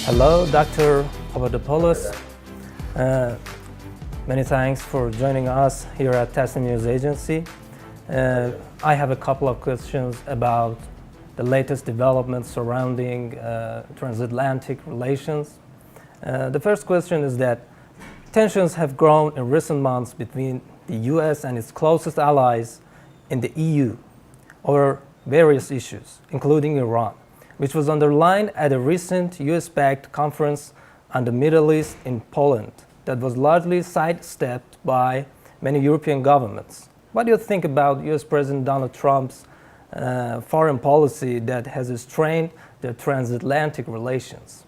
Hello, Dr. Papadopoulos. Uh, Many thanks for joining us here at Tasnim News Agency. I have a couple of questions about the latest developments surrounding transatlantic relations. The first question is that tensions have grown in recent months between the US and its closest allies in the EU over various issues, including Iran, which was underlined at a recent US-backed conference on the Middle East in Poland that was largely sidestepped by many European governments. What do you think about US President Donald Trump's foreign policy that has strained their transatlantic relations?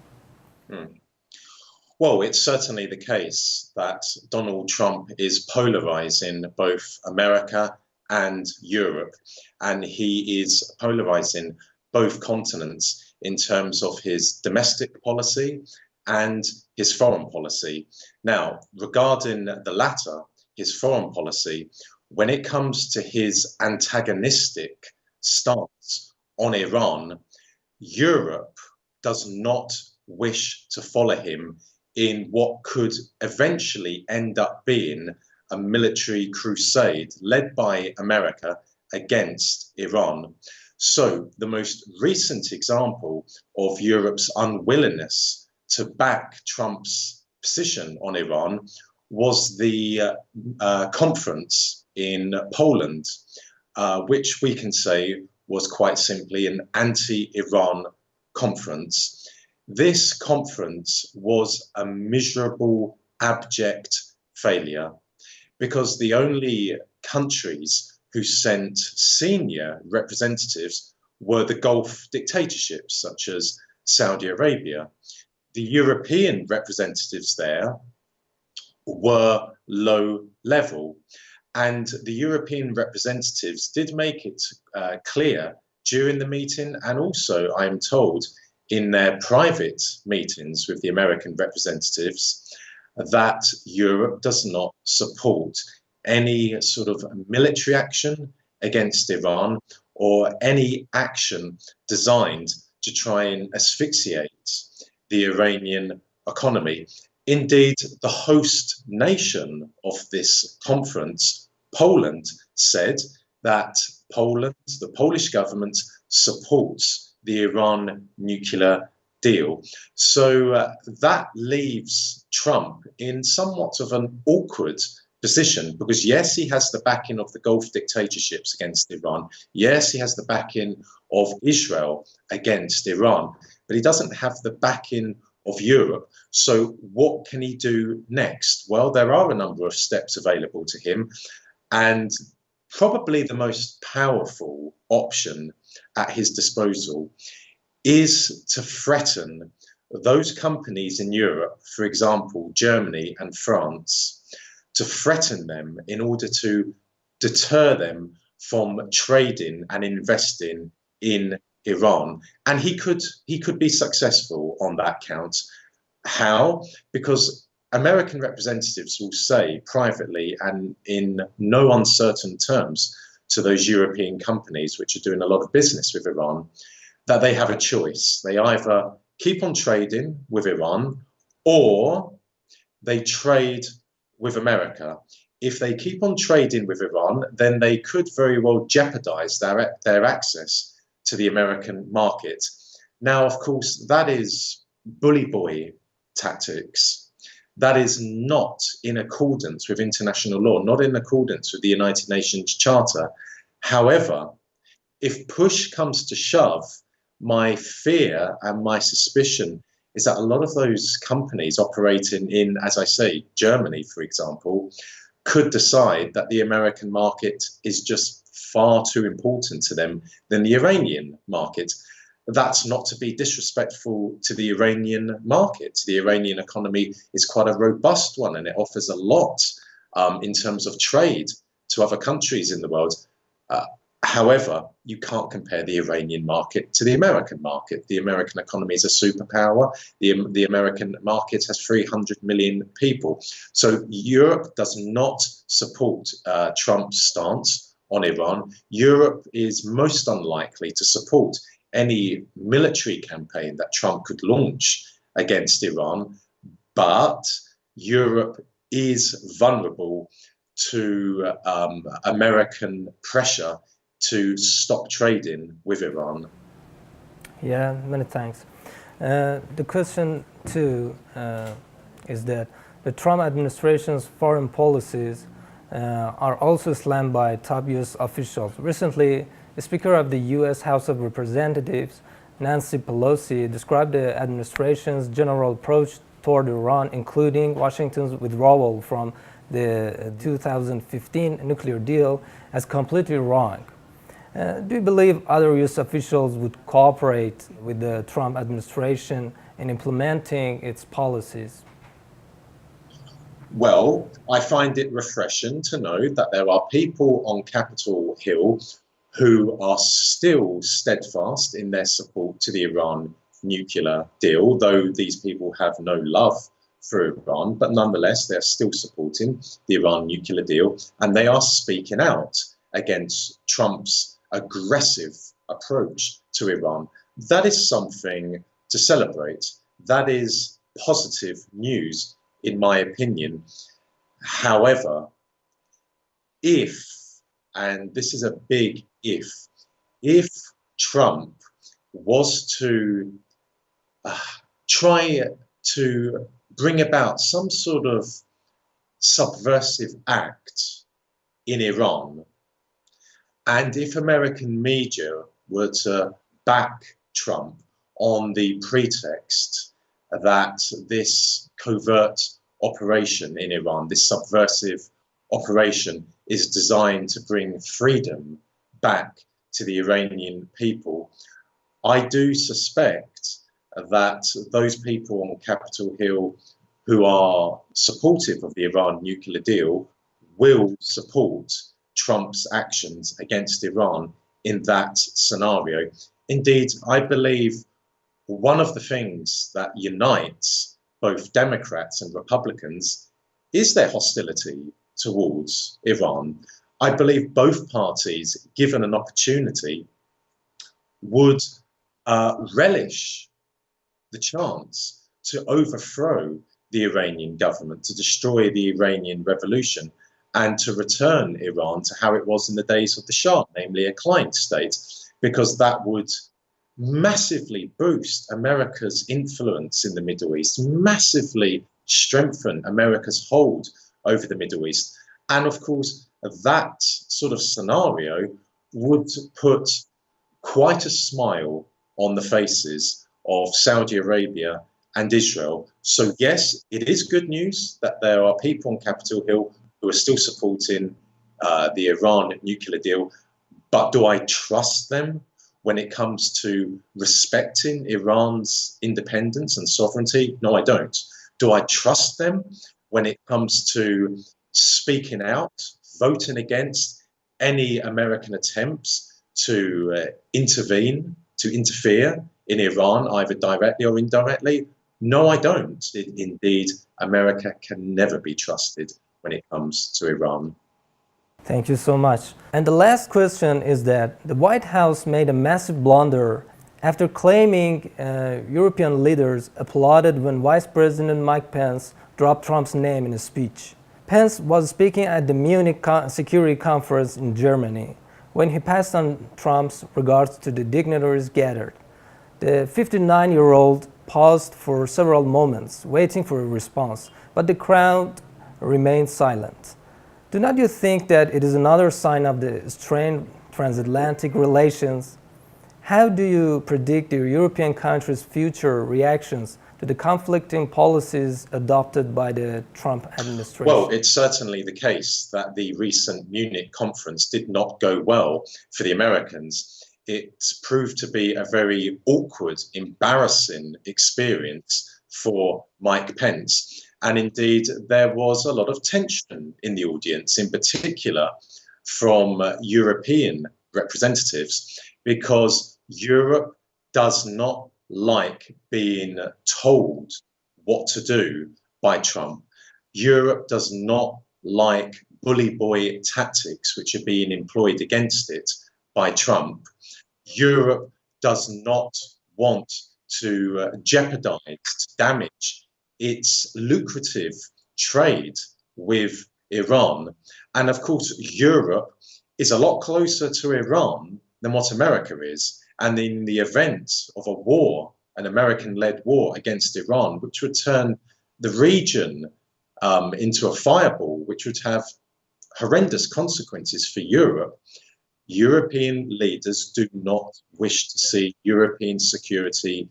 Well, it's certainly the case that Donald Trump is polarizing both America and Europe, and he is polarizing both continents in terms of his domestic policy and his foreign policy. Now, regarding the latter, his foreign policy, when it comes to his antagonistic stance on Iran, Europe does not wish to follow him in what could eventually end up being a military crusade led by America against Iran. So the most recent example of Europe's unwillingness to back Trump's position on Iran was the conference in Poland, which we can say was quite simply an anti-Iran conference. This conference was a miserable, abject failure because the only countries who sent senior representatives were the Gulf dictatorships, such as Saudi Arabia. The European representatives there were low level, and the European representatives did make it clear during the meeting, and also, I am told, in their private meetings with the American representatives, that Europe does not support any sort of military action against Iran or any action designed to try and asphyxiate the Iranian economy. Indeed, the host nation of this conference, Poland, said that Poland, the Polish government, supports the Iran nuclear deal. So that leaves Trump in somewhat of an awkward position because, yes, he has the backing of the Gulf dictatorships against Iran. Yes, he has the backing of Israel against Iran, but he doesn't have the backing of Europe. So what can he do next? Well, there are a number of steps available to him, and probably the most powerful option at his disposal is to threaten those companies in Europe, for example, Germany and France, to threaten them in order to deter them from trading and investing in Iran. And he could be successful on that count. How? Because American representatives will say privately and in no uncertain terms to those European companies which are doing a lot of business with Iran that they have a choice. They either keep on trading with Iran or they trade with America. If they keep on trading with Iran, then they could very well jeopardize their access to the American market. Now, of course, that is bully boy tactics. That is not in accordance with international law, not in accordance with the United Nations Charter. However, if push comes to shove, my fear and my suspicion is that a lot of those companies operating in, as I say, Germany, for example, could decide that the American market is just far too important to them than the Iranian market. That's not to be disrespectful to the Iranian market. The Iranian economy is quite a robust one and it offers a lot in terms of trade to other countries in the world. However, you can't compare the Iranian market to the American market. The American economy is a superpower. The American market has 300 million people. So Europe does not support Trump's stance on Iran. Europe is most unlikely to support any military campaign that Trump could launch against Iran, but Europe is vulnerable to American pressure to stop trading with Iran. Yeah, many thanks. The question too is that the Trump administration's foreign policies are also slammed by top U.S. officials. Recently, the Speaker of the U.S. House of Representatives, Nancy Pelosi, described the administration's general approach toward Iran, including Washington's withdrawal from the 2015 nuclear deal, as completely wrong. Do you believe other U.S. officials would cooperate with the Trump administration in implementing its policies? Well, I find it refreshing to know that there are people on Capitol Hill who are still steadfast in their support to the Iran nuclear deal, though these people have no love for Iran, but nonetheless, they're still supporting the Iran nuclear deal, and they are speaking out against Trump's aggressive approach to Iran. That is something to celebrate. That is positive news, in my opinion. However, if, and this is a big if Trump was to try to bring about some sort of subversive act in Iran, and if American media were to back Trump on the pretext that this covert operation in Iran, this subversive operation, is designed to bring freedom back to the Iranian people, I do suspect that those people on Capitol Hill who are supportive of the Iran nuclear deal will support Trump's actions against Iran in that scenario. Indeed, I believe one of the things that unites both Democrats and Republicans is their hostility towards Iran. I believe both parties, given an opportunity, would relish the chance to overthrow the Iranian government, to destroy the Iranian revolution, and to return Iran to how it was in the days of the Shah, namely a client state, because that would massively boost America's influence in the Middle East, massively strengthen America's hold over the Middle East. And of course, that sort of scenario would put quite a smile on the faces of Saudi Arabia and Israel. So yes, it is good news that there are people on Capitol Hill who are still supporting the Iran nuclear deal, but do I trust them when it comes to respecting Iran's independence and sovereignty? No, I don't. Do I trust them when it comes to speaking out, voting against any American attempts to intervene, to interfere in Iran, either directly or indirectly? No, I don't. Indeed, America can never be trusted when it comes to Iran. Thank you so much. And the last question is that the White House made a massive blunder after claiming European leaders applauded when Vice President Mike Pence dropped Trump's name in a speech. Pence was speaking at the Munich Security Conference in Germany when he passed on Trump's regards to the dignitaries gathered. The 59-year-old paused for several moments, waiting for a response, but the crowd remained silent. Do not you think that it is another sign of the strained transatlantic relations? How do you predict the European countries' future reactions to the conflicting policies adopted by the Trump administration? Well, it's certainly the case that the recent Munich conference did not go well for the Americans. It proved to be a very awkward, embarrassing experience for Mike Pence. And indeed, there was a lot of tension in the audience, in particular from European representatives, because Europe does not like being told what to do by Trump. Europe does not like bully boy tactics which are being employed against it by Trump. Europe does not want to jeopardize, to damage its lucrative trade with Iran. And of course, Europe is a lot closer to Iran than what America is. And in the event of a war, an American-led war against Iran, which would turn the region into a fireball, which would have horrendous consequences for Europe, European leaders do not wish to see European security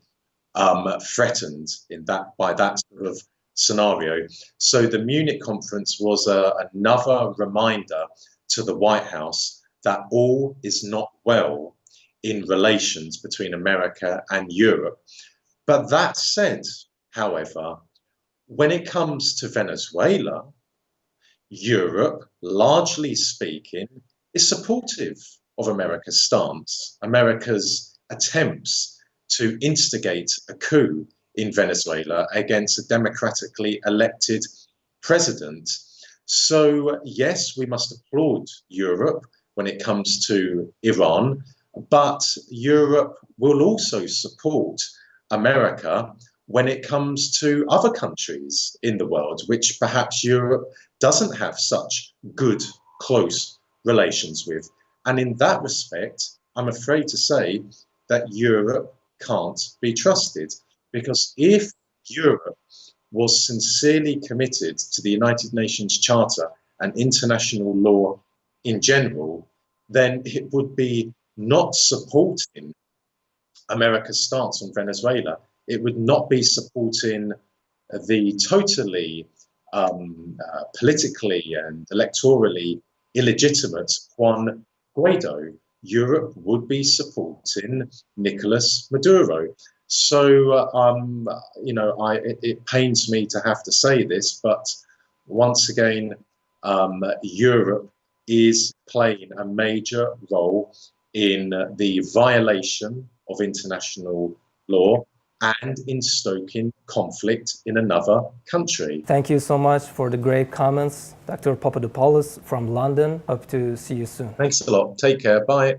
threatened by that sort of scenario. So the Munich conference was another reminder to the White House that all is not well in relations between America and Europe. But that said, however, when it comes to Venezuela, Europe, largely speaking, is supportive of America's stance, America's attempts to instigate a coup in Venezuela against a democratically elected president. So, yes, we must applaud Europe when it comes to Iran, but Europe will also support America when it comes to other countries in the world, which perhaps Europe doesn't have such good, close relations with. And in that respect, I'm afraid to say that Europe can't be trusted, because if Europe was sincerely committed to the United Nations Charter and international law in general, then it would be not supporting America's stance on Venezuela. It would not be supporting the totally politically and electorally illegitimate Juan Guaido. Europe would be supporting Nicolas Maduro. So, it pains me to have to say this, but once again, Europe is playing a major role in the violation of international law and in stoking conflict in another country. Thank you so much for the great comments, Dr. Papadopoulos from London. Hope to see you soon. Thanks a lot. Take care. Bye.